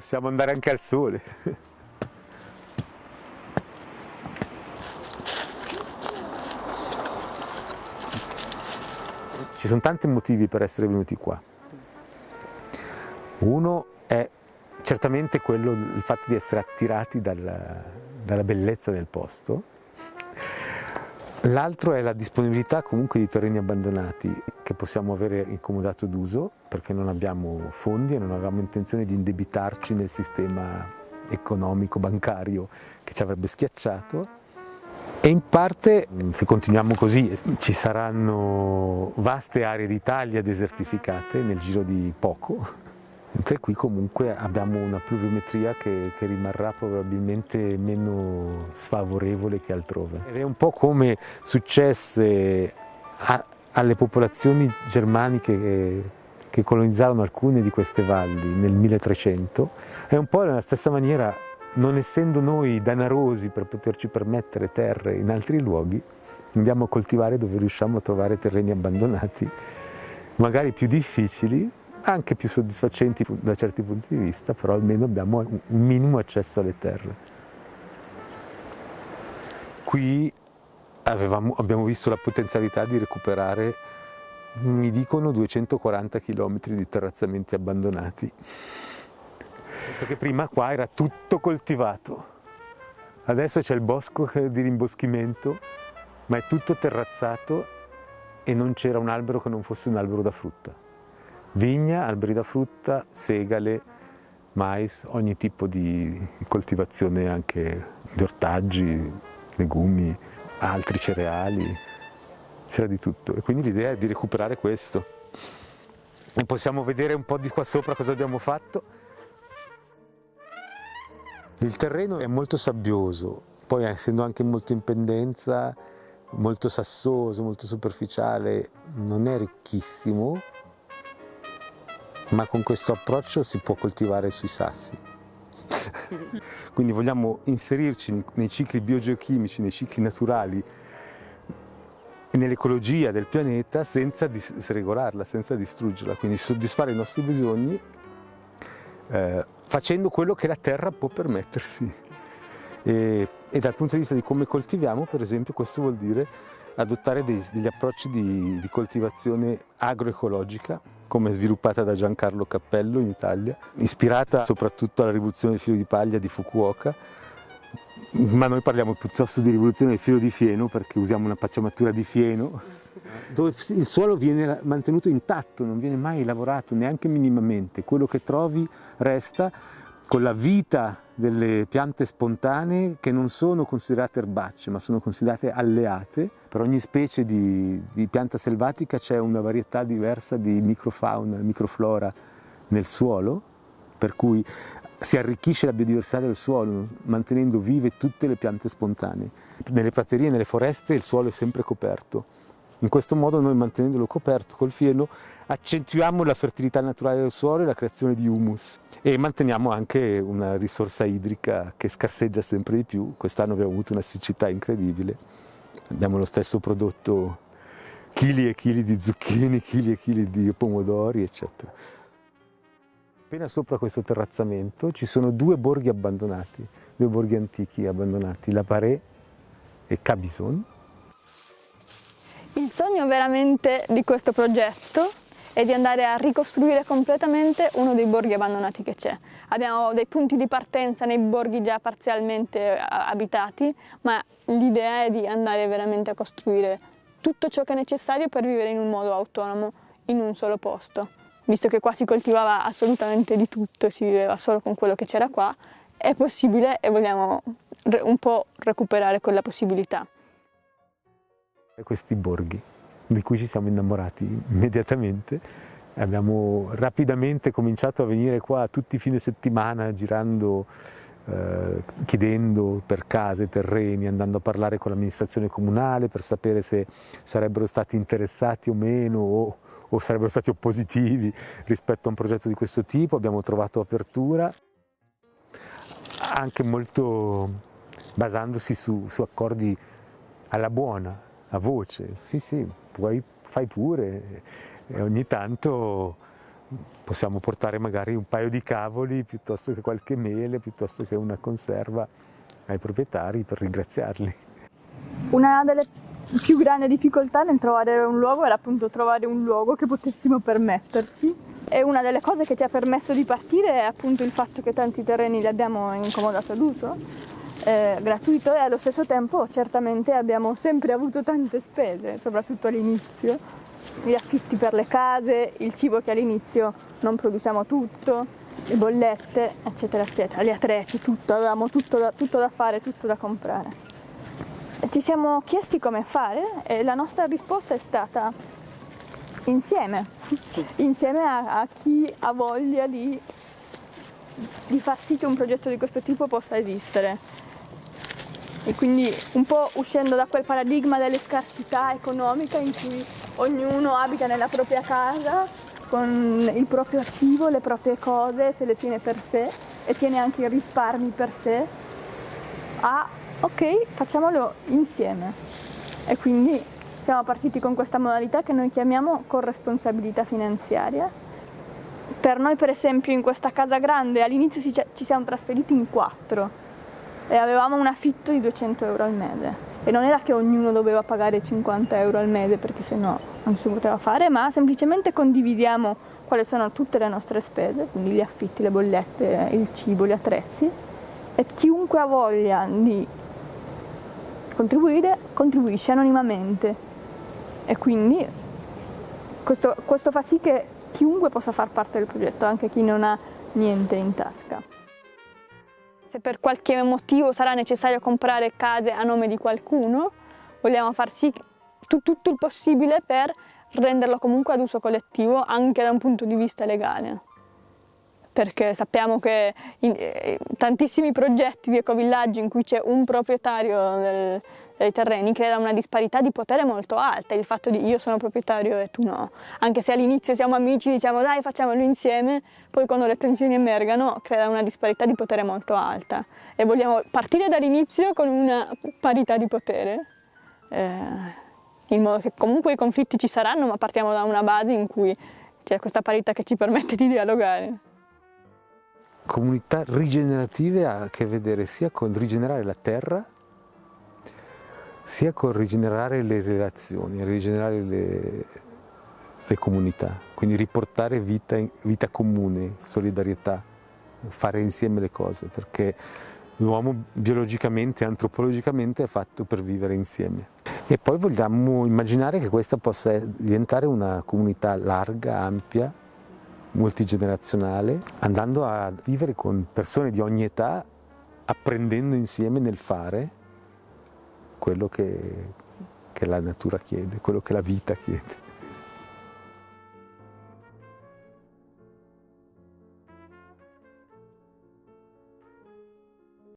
Possiamo andare anche al sole. Ci sono tanti motivi per essere venuti qua. Uno è certamente quello, il fatto di essere attirati dalla bellezza del posto. L'altro è la disponibilità comunque di terreni abbandonati che possiamo avere in comodato d'uso, perché non abbiamo fondi e non avevamo intenzione di indebitarci nel sistema economico, bancario che ci avrebbe schiacciato. E in parte, se continuiamo così, ci saranno vaste aree d'Italia desertificate nel giro di poco, mentre qui comunque abbiamo una pluviometria che rimarrà probabilmente meno sfavorevole che altrove. Ed è un po' come successe alle popolazioni germaniche che colonizzarono alcune di queste valli nel 1300, è un po' nella stessa maniera. Non essendo noi danarosi per poterci permettere terre in altri luoghi, andiamo a coltivare dove riusciamo a trovare terreni abbandonati, magari più difficili, anche più soddisfacenti da certi punti di vista, però almeno abbiamo un minimo accesso alle terre. Qui abbiamo visto la potenzialità di recuperare, mi dicono, 240 km di terrazzamenti abbandonati. Perché prima qua era tutto coltivato, adesso c'è il bosco di rimboschimento, ma è tutto terrazzato e non c'era un albero che non fosse un albero da frutta. Vigna, alberi da frutta, segale, mais, ogni tipo di coltivazione anche di ortaggi, legumi, altri cereali, c'era di tutto. E quindi l'idea è di recuperare questo. E possiamo vedere un po' di qua sopra cosa abbiamo fatto. Il terreno è molto sabbioso, poi essendo anche molto in pendenza, molto sassoso, molto superficiale, non è ricchissimo, ma con questo approccio si può coltivare sui sassi. Quindi vogliamo inserirci nei cicli biogeochimici, nei cicli naturali, nell'ecologia del pianeta senza sregolarla, senza distruggerla, quindi soddisfare i nostri bisogni facendo quello che la terra può permettersi. E dal punto di vista di come coltiviamo, per esempio, questo vuol dire adottare degli approcci di coltivazione agroecologica, come sviluppata da Giancarlo Cappello in Italia, ispirata soprattutto alla rivoluzione del filo di paglia di Fukuoka, ma noi parliamo piuttosto di rivoluzione del filo di fieno perché usiamo una pacciamatura di fieno dove il suolo viene mantenuto intatto, non viene mai lavorato neanche minimamente, quello che trovi resta con la vita delle piante spontanee che non sono considerate erbacce ma sono considerate alleate. Per ogni specie di pianta selvatica c'è una varietà diversa di microfauna, microflora nel suolo, per cui si arricchisce la biodiversità del suolo mantenendo vive tutte le piante spontanee. Nelle praterie, nelle foreste il suolo è sempre coperto. In questo modo noi, mantenendolo coperto col fieno, accentuiamo la fertilità naturale del suolo e la creazione di humus e manteniamo anche una risorsa idrica che scarseggia sempre di più. Quest'anno abbiamo avuto una siccità incredibile, abbiamo lo stesso prodotto, chili e chili di zucchine, chili e chili di pomodori, eccetera. Appena sopra questo terrazzamento ci sono due borghi abbandonati, due borghi antichi abbandonati, La Parée e Cabison. Il sogno veramente di questo progetto è di andare a ricostruire completamente uno dei borghi abbandonati che c'è. Abbiamo dei punti di partenza nei borghi già parzialmente abitati, ma l'idea è di andare veramente a costruire tutto ciò che è necessario per vivere in un modo autonomo in un solo posto. Visto che qua si coltivava assolutamente di tutto e si viveva solo con quello che c'era qua, è possibile e vogliamo un po' recuperare quella possibilità. Questi borghi di cui ci siamo innamorati immediatamente, abbiamo rapidamente cominciato a venire qua tutti i fine settimana girando, chiedendo per case, terreni, andando a parlare con l'amministrazione comunale per sapere se sarebbero stati interessati o meno o sarebbero stati oppositivi rispetto a un progetto di questo tipo. Abbiamo trovato apertura, anche molto basandosi su accordi alla buona, a voce, sì, fai pure, e ogni tanto possiamo portare magari un paio di cavoli piuttosto che qualche mele, piuttosto che una conserva ai proprietari per ringraziarli. Una delle più grandi difficoltà nel trovare un luogo era appunto trovare un luogo che potessimo permetterci, e una delle cose che ci ha permesso di partire è appunto il fatto che tanti terreni li abbiamo in comodato d'uso, gratuito, e allo stesso tempo certamente abbiamo sempre avuto tante spese, soprattutto all'inizio, gli affitti per le case, il cibo che all'inizio non produciamo tutto, le bollette, eccetera, eccetera, gli attrezzi, tutto, avevamo tutto da fare, tutto da comprare. Ci siamo chiesti come fare e la nostra risposta è stata insieme a chi ha voglia di far sì che un progetto di questo tipo possa esistere. E quindi un po' uscendo da quel paradigma delle scarsità economica in cui ognuno abita nella propria casa con il proprio cibo, le proprie cose, se le tiene per sé e tiene anche i risparmi per sé, ok, facciamolo insieme. E quindi siamo partiti con questa modalità che noi chiamiamo corresponsabilità finanziaria. Per noi, per esempio, in questa casa grande all'inizio ci siamo trasferiti in 4 e avevamo un affitto di 200 euro al mese. E non era che ognuno doveva pagare 50 euro al mese perché sennò non si poteva fare, ma semplicemente condividiamo quali sono tutte le nostre spese, quindi gli affitti, le bollette, il cibo, gli attrezzi, e chiunque ha voglia di contribuire, contribuisce anonimamente. E quindi questo fa sì che chiunque possa far parte del progetto, anche chi non ha niente in tasca. Se per qualche motivo sarà necessario comprare case a nome di qualcuno, vogliamo far sì tutto il possibile per renderlo comunque ad uso collettivo anche da un punto di vista legale. Perché sappiamo che tantissimi progetti di ecovillaggi in cui c'è un proprietario dei terreni crea una disparità di potere molto alta, il fatto di io sono proprietario e tu no. Anche se all'inizio siamo amici, diciamo dai facciamolo insieme, poi quando le tensioni emergano crea una disparità di potere molto alta. E vogliamo partire dall'inizio con una parità di potere, in modo che comunque i conflitti ci saranno, ma partiamo da una base in cui c'è questa parità che ci permette di dialogare. Comunità rigenerative ha a che vedere sia con rigenerare la terra, sia con rigenerare le relazioni, rigenerare le comunità, quindi riportare vita comune, solidarietà, fare insieme le cose, perché l'uomo biologicamente e antropologicamente è fatto per vivere insieme. E poi vogliamo immaginare che questa possa diventare una comunità larga, ampia, multigenerazionale, andando a vivere con persone di ogni età, apprendendo insieme nel fare quello che la natura chiede, quello che la vita chiede.